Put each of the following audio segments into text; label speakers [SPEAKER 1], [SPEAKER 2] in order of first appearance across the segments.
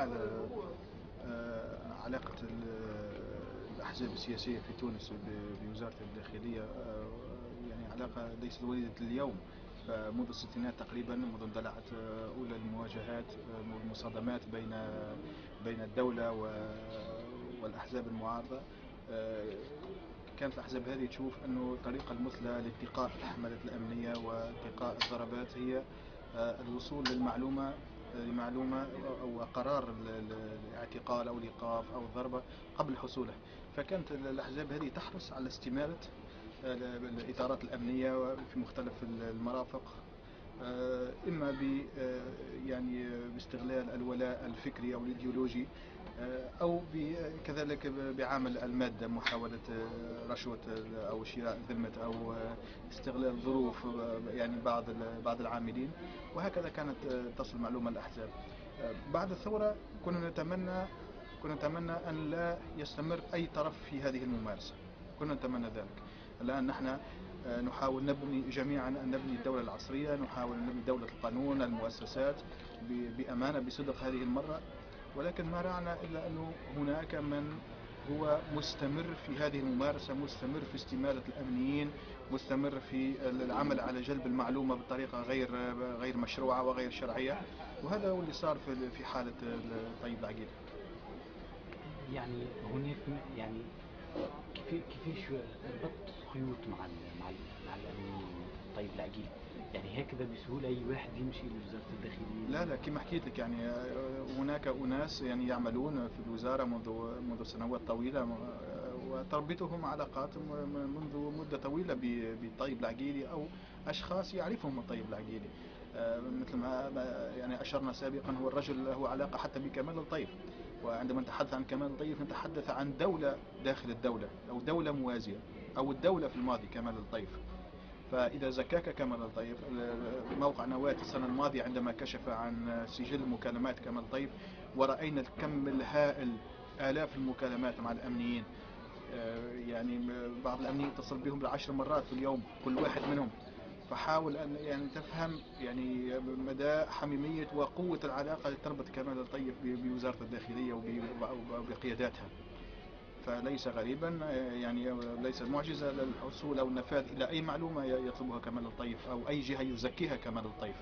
[SPEAKER 1] حال علاقة الأحزاب السياسية في تونس بوزارة الداخلية يعني علاقة ليست وليدة اليوم. فمنذ الستينات تقريبا، منذ اندلعت أولى المواجهات والمصادمات بين الدولة والأحزاب المعارضة، كانت الأحزاب هذه تشوف أنه الطريقة المثلى لاتقاء الحملات الأمنية واتقاء الضربات هي الوصول لمعلومة أو قرار الاعتقال أو الإيقاف أو الضربة قبل حصوله. فكانت الأحزاب هذه تحرص على استمالة الإطارات الأمنية في مختلف المرافق، إما يعني باستغلال الولاء الفكري أو الإيديولوجي، أو كذلك بعمل المادة، محاولة رشوة أو شراء ذمة أو استغلال ظروف يعني بعض العاملين. وهكذا كانت تصل معلومة الأحزاب. بعد الثورة كنا نتمنى أن لا يستمر أي طرف في هذه الممارسة، كنا نتمنى ذلك. الآن نحن نحاول نبني جميعا أن نبني الدولة العصرية، نحاول أن نبني دولة القانون، المؤسسات بأمانة بصدق هذه المرة. ولكن ما رأينا إلا أنه هناك من هو مستمر في هذه الممارسة، مستمر في استمالة الأمنيين، مستمر في العمل على جلب المعلومة بطريقة غير مشروعة وغير شرعية. وهذا هو اللي صار في حالة طيب العقيل.
[SPEAKER 2] يعني هناك يعني كيفاش ربط خيوط مع الامنيين طيب العقيل؟ يعني هكذا بسهوله اي واحد يمشي لوزاره الداخليه؟
[SPEAKER 1] لا، كما حكيت لك يعني هناك أناس يعني يعملون في الوزارة منذ سنوات طويلة، وتربطهم علاقات منذ مدة طويلة بطيب العقيلي أو أشخاص يعرفهم الطيب العقيلي. مثل ما يعني أشرنا سابقا، هو الرجل له علاقة حتى بكمال الطيف. وعندما نتحدث عن كمال الطيف نتحدث عن دولة داخل الدولة أو دولة موازية أو الدولة في الماضي كمال الطيف. فإذا زكاك كمال الطيف، موقع نواة السنة الماضية عندما كشف عن سجل مكالمات كمال الطيف ورأينا الكم الهائل، آلاف المكالمات مع الأمنيين، يعني بعض الأمنيين يتصل بهم بالعشر مرات في اليوم كل واحد منهم. فحاول أن يعني تفهم يعني مدى حميمية وقوة العلاقة التي تربط كمال الطيف بوزارة الداخلية وبقياداتها. فليس غريبا يعني ليس معجزة للحصول أو النفاذ إلى أي معلومة يطلبها كمال الطيف أو أي جهة يزكيها كمال الطيف.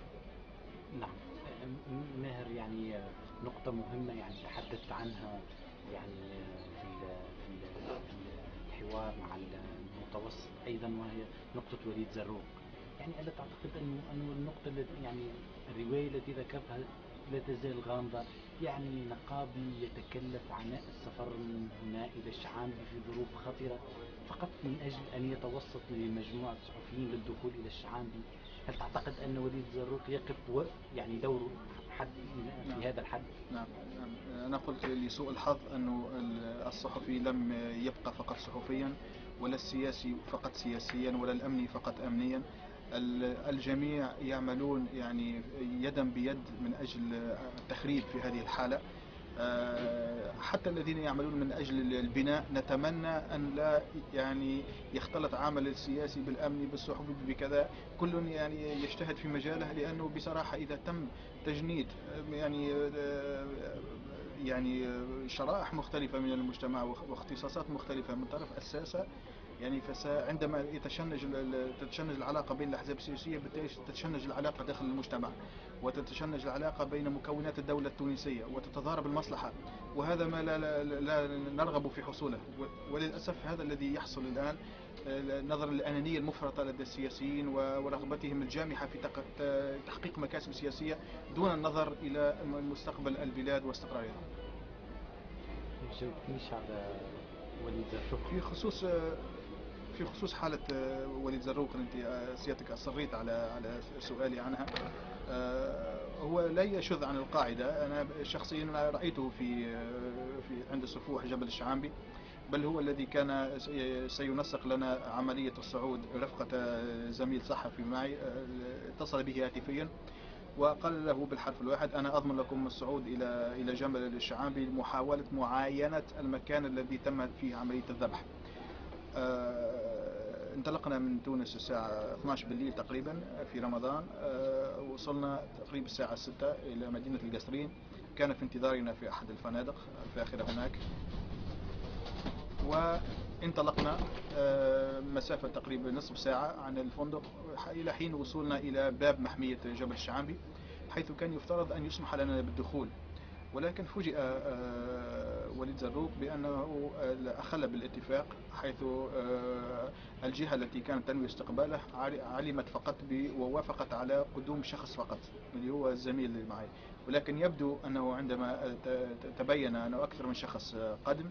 [SPEAKER 2] نعم. ماهر، يعني نقطة مهمة يعني تحدثت عنها يعني في الحوار مع المتوسط أيضا، وهي نقطة وليد زروق. يعني ألا تعتقد أنه النقطة التي يعني الرواية التي ذكرتها لا تزال غامضة؟ يعني نقابي يتكلف عناء السفر من هنا إلى الشعانبي في ظروف خطرة فقط من أجل أن يتوسط لمجموعة صحفيين للدخول إلى الشعانبي. هل تعتقد أن وليد زروق يقف يعني دور حد
[SPEAKER 1] نعم.
[SPEAKER 2] في هذا الحد؟
[SPEAKER 1] نعم. أنا قلت لسوء الحظ أن الصحفي لم يبقى فقط صحفيا، ولا السياسي فقط سياسيا، ولا الأمني فقط أمنيا. الجميع يعملون يعني يدا بيد من أجل التخريب في هذه الحالة. حتى الذين يعملون من أجل البناء نتمنى أن لا يعني يختلط عمل السياسي بالأمني بالصحفي بكذا، كل يعني يجتهد في مجاله. لأنه بصراحة إذا تم تجنيد يعني شرائح مختلفة من المجتمع واختصاصات مختلفة من طرف الساسة، يعني عندما تتشنج العلاقة بين الأحزاب السياسية، بالتالي تتشنج العلاقة داخل المجتمع، وتتشنج العلاقة بين مكونات الدولة التونسية، وتتضارب المصلحة. وهذا ما لا نرغب في حصوله، وللأسف هذا الذي يحصل الآن، نظرا للأنانية المفرطة لدى السياسيين ورغبتهم الجامحة في تحقيق مكاسب سياسية دون النظر إلى مستقبل البلاد واستقرارها.
[SPEAKER 2] ما جاوبتنيش على وليد زروق.
[SPEAKER 1] في خصوص حالة وليد زروق، أنت سيادتك أصريت على سؤالي عنها. هو لا يشذ عن القاعدة. أنا شخصيا رأيته في عند سفوح جبل الشعانبي، بل هو الذي كان سينسق لنا عملية الصعود رفقة زميل صحفي معي. اتصل به هاتفيا وقال له بالحرف الواحد: أنا أضمن لكم الصعود إلى جبل الشعانبي لمحاولة معاينة المكان الذي تمت فيه عملية الذبح. انطلقنا من تونس الساعة 12 بالليل تقريبا في رمضان. وصلنا تقريبا الساعة 6 إلى مدينة القصرين. كان في انتظارنا في أحد الفنادق الفاخرة هناك، وانطلقنا مسافة تقريبا نصف ساعة عن الفندق إلى حين وصولنا إلى باب محمية جبل الشعامبي، حيث كان يفترض أن يسمح لنا بالدخول. ولكن فوجئ وليد زروق بأنه أخل بالاتفاق، حيث الجهة التي كانت تنوي استقباله علمت فقط ووافقت على قدوم شخص فقط اللي هو الزميل اللي معي. ولكن يبدو أنه عندما تبين أنه أكثر من شخص قدم،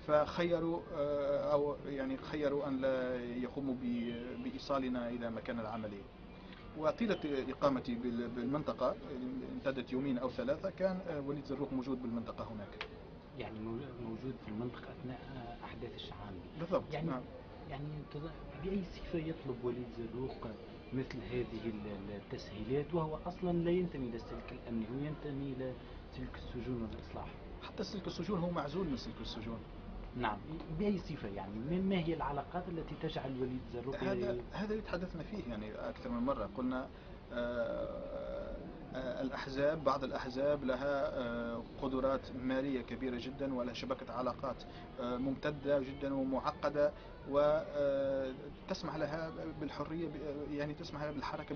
[SPEAKER 1] فخيروا أو يعني خيروا أن لا يقوموا بإيصالنا إلى مكان العملية. وطيلة إقامتي بالمنطقة امتدت يومين أو ثلاثة، كان وليد زروق موجود بالمنطقة هناك.
[SPEAKER 2] يعني موجود في المنطقة أثناء أحداث الشعامبي
[SPEAKER 1] بالضبط.
[SPEAKER 2] يعني
[SPEAKER 1] نعم.
[SPEAKER 2] يعني بأي صفة يطلب وليد زروق مثل هذه التسهيلات وهو أصلا لا ينتمي إلى السلك الأمني، هو ينتمي إلى سلك السجون والإصلاح؟
[SPEAKER 1] حتى سلك السجون هو معزول من سلك السجون.
[SPEAKER 2] نعم. بأي صفة يعني؟ ما هي العلاقات التي تجعل وليد زروق
[SPEAKER 1] هذا يتحدثنا فيه يعني أكثر من مرة. قلنا الأحزاب، بعض الأحزاب لها قدرات مالية كبيرة جدا، ولها شبكة علاقات ممتدة جدا ومعقدة، وتسمح لها بالحرية، يعني تسمح لها بالحركة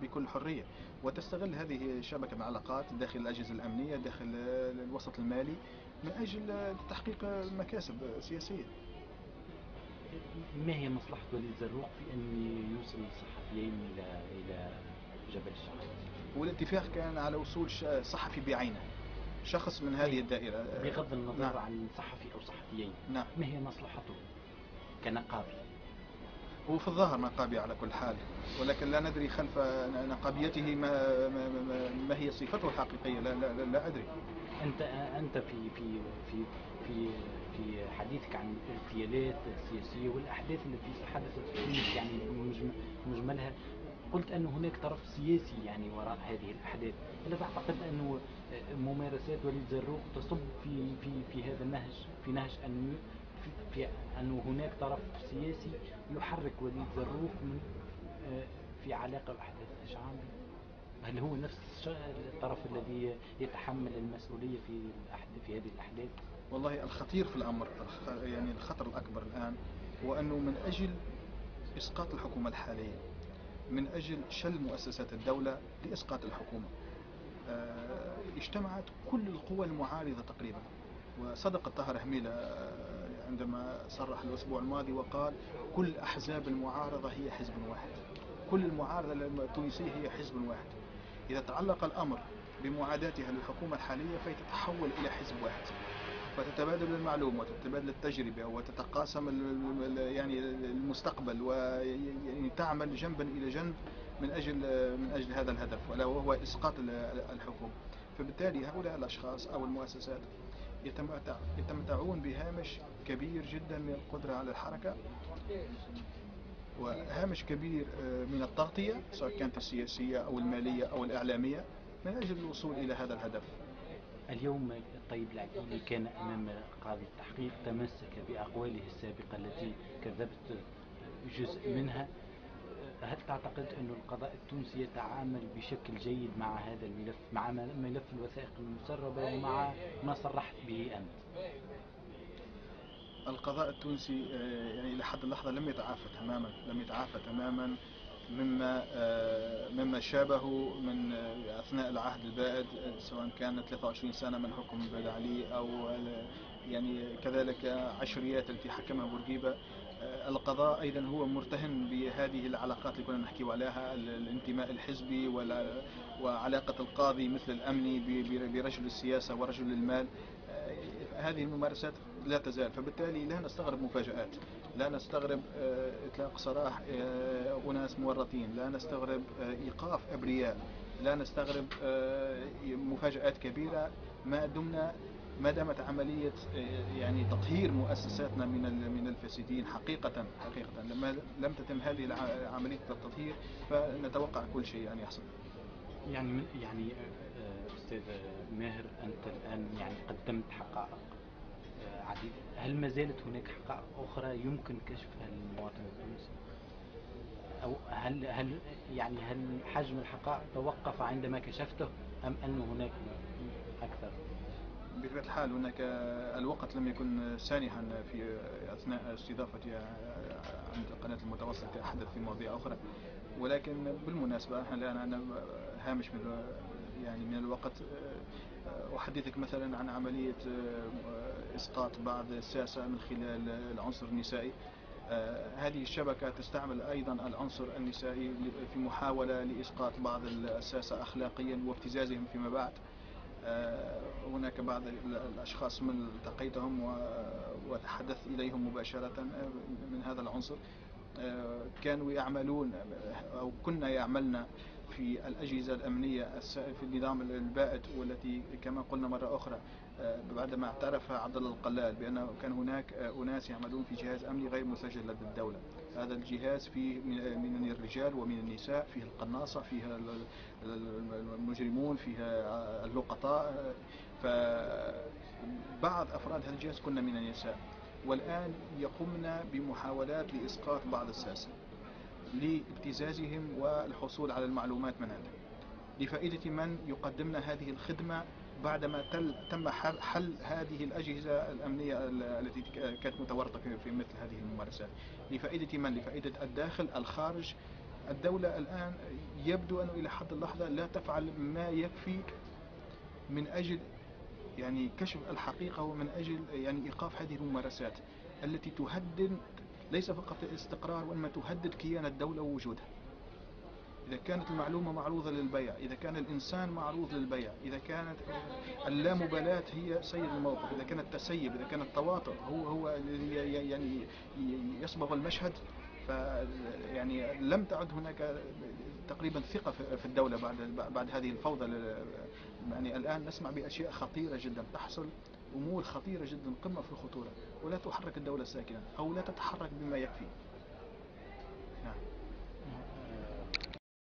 [SPEAKER 1] بكل حرية، وتستغل هذه شبكة العلاقات داخل الأجهزة الأمنية، داخل الوسط المالي، من أجل تحقيق مكاسب سياسية.
[SPEAKER 2] ما هي مصلحة وليد زروق في أن يوصل الصحفيين إلى جبل الشعامبي؟
[SPEAKER 1] والاتفاق كان على وصول صحفي بعينه، شخص من هذه الدائرة.
[SPEAKER 2] بغض النظر
[SPEAKER 1] نعم.
[SPEAKER 2] عن صحفي أو صحفيين.
[SPEAKER 1] نعم.
[SPEAKER 2] ما هي مصلحته كنقابي؟
[SPEAKER 1] وفي الظاهر نقابي على كل حال، ولكن لا ندري خلف نقابيته ما هي صفته الحقيقية. لا أدري.
[SPEAKER 2] أنت في في في حديثك عن الاغتيالات السياسية والأحداث التي حدثت في تونس يعني مجملها، قلت أن هناك طرف سياسي يعني وراء هذه الأحداث. ألا تعتقد أن ممارسات وليد زروق تصب في هذا النهج، في نهج في أن هناك طرف سياسي يحرك وليد زروق في علاقة بأحداث الشعامبي؟ هل هو نفس الطرف الذي يتحمل المسؤولية في هذه الأحداث؟
[SPEAKER 1] والله الخطير في الأمر، يعني الخطر الأكبر الآن هو أنه من أجل إسقاط الحكومة الحالية، من أجل شل مؤسسات الدولة لإسقاط الحكومة، اجتمعت كل القوى المعارضة تقريبا. وصدق طاهر هميلة عندما صرح الأسبوع الماضي وقال كل أحزاب المعارضة هي حزب واحد، كل المعارضة التونسية هي حزب واحد. إذا تعلق الأمر بمعاداتها للحكومة الحالية فيتتحول إلى حزب واحد، فتتبادل المعلومات وتتبادل التجربة وتتقاسم يعني المستقبل، ويعني تعمل جنبا إلى جنب من أجل هذا الهدف، ولا وهو إسقاط الحكومة. فبالتالي هؤلاء الأشخاص أو المؤسسات يتمتعون بهامش كبير جدا من القدرة على الحركة، وهامش كبير من التغطية، سواء كانت السياسية أو المالية أو الإعلامية، من أجل الوصول إلى هذا الهدف.
[SPEAKER 2] اليوم الطيب العقيلي كان أمام قاضي التحقيق، تمسك بأقواله السابقة التي كذبت جزء منها. هل تعتقد أن القضاء التونسي يتعامل بشكل جيد مع هذا الملف، مع ملف الوثائق المسربة ومع ما صرحت به أنت؟
[SPEAKER 1] القضاء التونسي يعني إلى حد اللحظة لم يتعافى تماما مما شابه من أثناء العهد البائد، سواء كانت 23 سنة من حكم بن علي أو يعني كذلك عشريات التي حكمها بورقيبة. القضاء أيضا هو مرتهن بهذه العلاقات اللي كنا نحكي عليها، الانتماء الحزبي وعلاقة القاضي مثل الأمني برجل السياسة ورجل المال. هذه الممارسات لا تزال، فبالتالي لا نستغرب مفاجآت، لا نستغرب إطلاق سراح أناس مورطين، لا نستغرب إيقاف أبرياء، لا نستغرب مفاجآت كبيرة ما دامت عملية يعني تطهير مؤسساتنا من الفاسدين حقيقة. لما لم تتم هذه عملية التطهير فنتوقع كل شيء أن يحصل.
[SPEAKER 2] يعني أستاذ ماهر، أنت الآن يعني قدمت حقائق عديدة، هل ما زالت هناك حقائق أخرى يمكن كشفها للمواطن التونسي؟ أو هل حجم الحقائق توقف عندما كشفته، أم أن هناك أكثر.
[SPEAKER 1] بطبيعة الحال هناك الوقت لم يكن سانحا في أثناء استضافتي عند قناة المتوسط كأحدث في مواضيع أخرى، ولكن بالمناسبة الآن أنا هامش من يعني من الوقت أحدثك مثلا عن عملية إسقاط بعض الساسة من خلال العنصر النسائي. هذه الشبكة تستعمل أيضا العنصر النسائي في محاولة لإسقاط بعض الساسة أخلاقيا وابتزازهم فيما بعد. هناك بعض الأشخاص من التقيتهم وتحدثت إليهم مباشرة من هذا العنصر، كانوا يعملون أو كنا يعملنا في الأجهزة الأمنية في النظام البائد، والتي كما قلنا مرة أخرى بعدما اعترف عبد الله القلال بأنه كان هناك أناس يعملون في جهاز أمني غير مسجل لدى الدولة. هذا الجهاز فيه من الرجال ومن النساء، فيه القناصة، فيها المجرمون، فيها اللقطاء. فبعض أفراد هذا الجهاز كنا من النساء، والآن يقومنا بمحاولات لإسقاط بعض الساسة لابتزازهم والحصول على المعلومات من عندهم، لفائدة من يقدمنا هذه الخدمة بعدما تم حل هذه الأجهزة الأمنية التي كانت متورطة في مثل هذه الممارسات. لفائدة من؟ لفائدة الداخل الخارج. الدولة الآن يبدو أنه إلى حد اللحظة لا تفعل ما يكفي من أجل يعني كشف الحقيقة، ومن أجل يعني إيقاف هذه الممارسات التي تهدد ليس فقط الاستقرار، وإنما تهدد كيان الدولة ووجودها. إذا كانت المعلومة معروضة للبيع، إذا كان الإنسان معروض للبيع، إذا كانت اللامبالاة هي سيد الموقف، إذا كان التسيب، إذا كان التواطؤ هو يعني يصبغ المشهد، يعني لم تعد هناك تقريبا ثقة في الدولة بعد هذه الفوضى. يعني الآن نسمع بأشياء خطيرة جدا تحصل، أمور خطيرة جدا قمة في الخطورة، ولا تحرك الدولة ساكنة أو لا تتحرك بما يكفي.